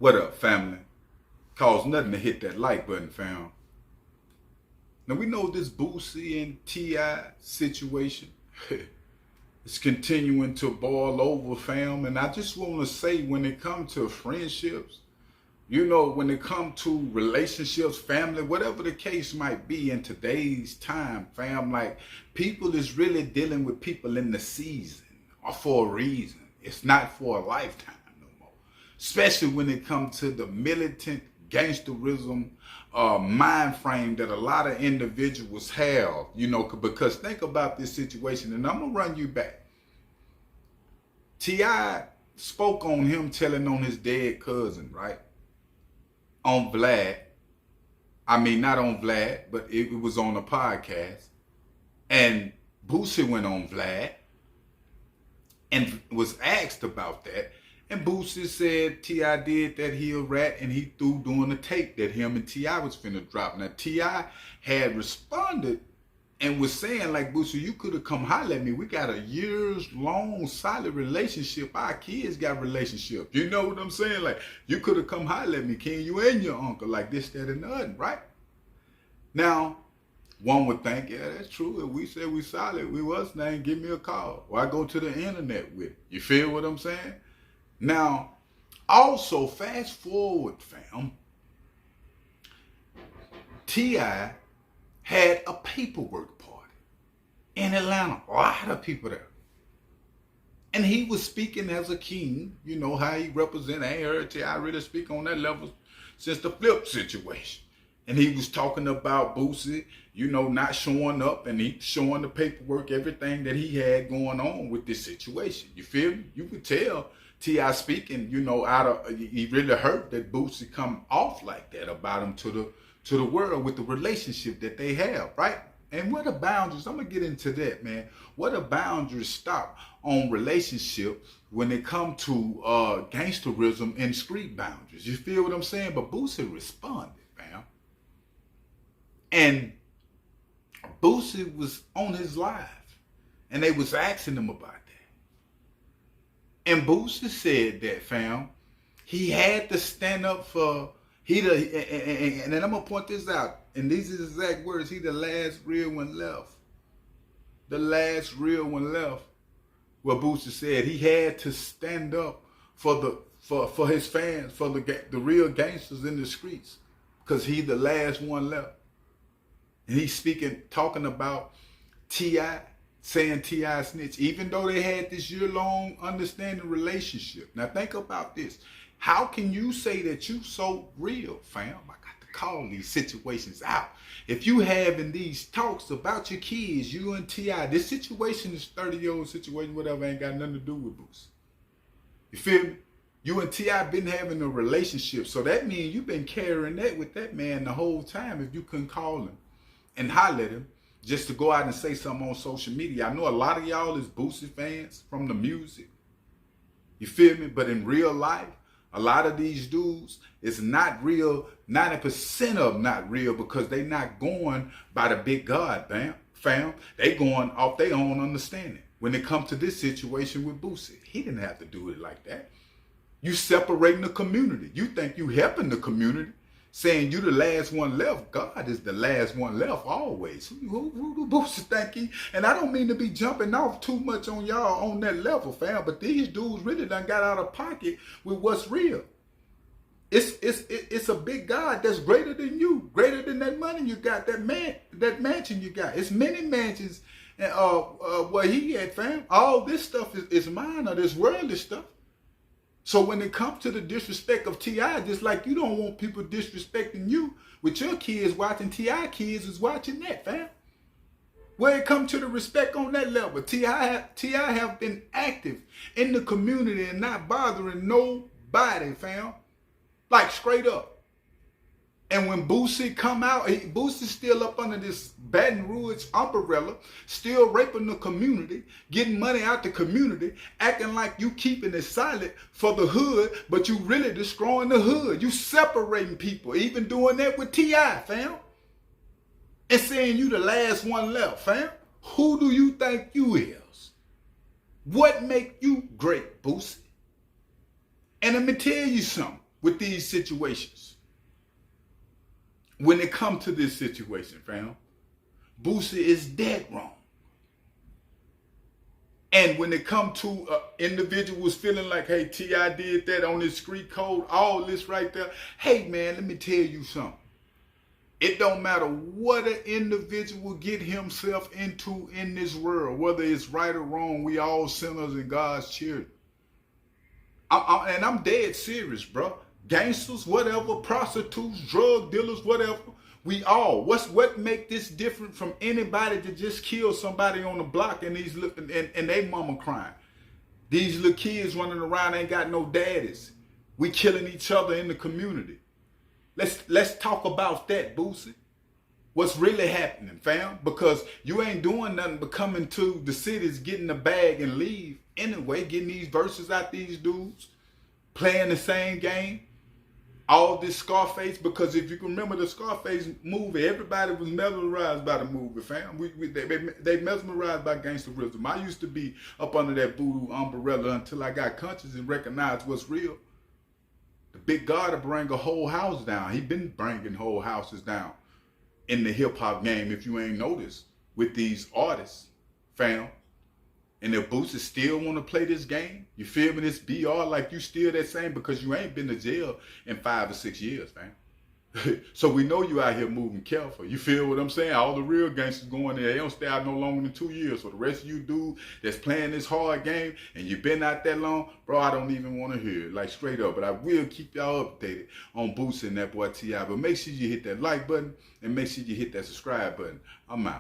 What up, family? Costs nothing to hit that like button, fam. Now we know this Boosie and T.I. situation is continuing to boil over, fam. And I just want to say, when it comes to friendships, when it comes to relationships, family, whatever the case might be in today's time, fam, like people is really dealing with people in the season or for a reason. It's not for a lifetime no more. Especially when it comes to the militant gangsterism mind frame that a lot of individuals have, because think about this situation, and I'm gonna run you back. T.I. spoke on him telling on his dead cousin, right? On Vlad. I mean, not on Vlad, but it was on a podcast. And Boosie went on Vlad and was asked about that. And Boosie said T.I. did that, he a rat, and he threw doing the tape that him and T.I. was finna drop. Now, T.I. had responded and was saying, like, Boosie, you could have come holler at me. We got a years-long solid relationship. Our kids got relationships. You know what I'm saying? Like, you could have come holler at me, Ken, you and your uncle, like this, that, and nothing, right? Now, one would think, yeah, that's true. If we said we solid, we was name, give me a call. Or I go to the internet with it. You feel what I'm saying? Now, also, fast forward, fam, T.I. had a paperwork party in Atlanta. A lot of people there. And he was speaking as a king. You know how he represented. I ain't heard T.I. really speak on that level since the Flip situation. And he was talking about Boosie, not showing up, and he showing the paperwork, everything that he had going on with this situation. You feel me? You could tell T.I. speaking, he really hurt that Boosie come off like that about him to the world with the relationship that they have, right? And what are boundaries? I'm gonna get into that, man. What are boundaries stop on relationship when it come to gangsterism and street boundaries? You feel what I'm saying? But Boosie responded, man. And Boosie was on his live, and they was asking him about that. And Boosie said that, fam, he had to stand up for, and then I'm going to point this out, and these are the exact words, he the last real one left. The last real one left. What Boosie said, he had to stand up for his fans, for the real gangsters in the streets, because he the last one left. And he's talking about T.I., saying T.I. snitch, even though they had this year-long understanding relationship. Now think about this. How can you say that you so real, fam? I got to call these situations out. If you having these talks about your kids, you and T.I., this situation is 30-year-old situation, whatever, ain't got nothing to do with Boosie. You feel me? You and T.I. been having a relationship, so that means you've been carrying that with that man the whole time if you couldn't call him and holler at him just to go out and say something on social media. I know a lot of y'all is Boosie fans from the music. You feel me? But in real life, a lot of these dudes is not real. 90% of them not real because they not going by the big God, fam. They going off their own understanding. When it comes to this situation with Boosie, he didn't have to do it like that. You separating the community. You think you helping the community, saying you the last one left. God is the last one left always. Who do Boosie think he? And I don't mean to be jumping off too much on y'all on that level, fam, but these dudes really done got out of pocket with what's real. It's a big God that's greater than you, greater than that money you got, that mansion you got. It's many mansions where he at, fam. All this stuff is mine, or this worldly stuff. So when it comes to the disrespect of T.I., just like you don't want people disrespecting you with your kids watching, T.I. kids is watching that, fam. When it comes to the respect on that level, T.I. have been active in the community and not bothering nobody, fam. Like straight up. And when Boosie come out, Boosie's still up under this Baton Rouge umbrella, still raping the community, getting money out the community, acting like you keeping it silent for the hood, but you really destroying the hood. You separating people, even doing that with T.I., fam. And saying you the last one left, fam. Who do you think you is? What make you great, Boosie? And let me tell you something. with these situations. When it comes to this situation, fam, Boosie is dead wrong. And when it comes to individuals feeling like, hey, T.I. did that on his street code, all this right there. Hey, man, let me tell you something. It don't matter what an individual get himself into in this world, whether it's right or wrong, we all sinners and God's children. And I'm dead serious, bro. Gangsters, whatever, prostitutes, drug dealers, whatever. We all. What make this different from anybody that just killed somebody on the block and and they mama crying? These little kids running around ain't got no daddies. We killing each other in the community. Let's talk about that, Boosie. What's really happening, fam? Because you ain't doing nothing but coming to the cities, getting the bag and leave anyway, getting these verses out these dudes, playing the same game. All this Scarface, because if you can remember the Scarface movie, everybody was mesmerized by the movie, fam. They mesmerized by gangsterism. I used to be up under that voodoo umbrella until I got conscious and recognized what's real. The big God will bring a whole house down. He been bringing whole houses down in the hip-hop game, if you ain't noticed, with these artists, fam. And if Boosie still want to play this game, you feel me, this BR, like you still that same because you ain't been to jail in 5 or 6 years, fam. So we know you out here moving careful. You feel what I'm saying? All the real gangsters going there, they don't stay out no longer than 2 years. So the rest of you dudes that's playing this hard game and you've been out that long, bro, I don't even want to hear it, like straight up. But I will keep y'all updated on Boosie and that boy T.I. But make sure you hit that like button and make sure you hit that subscribe button. I'm out.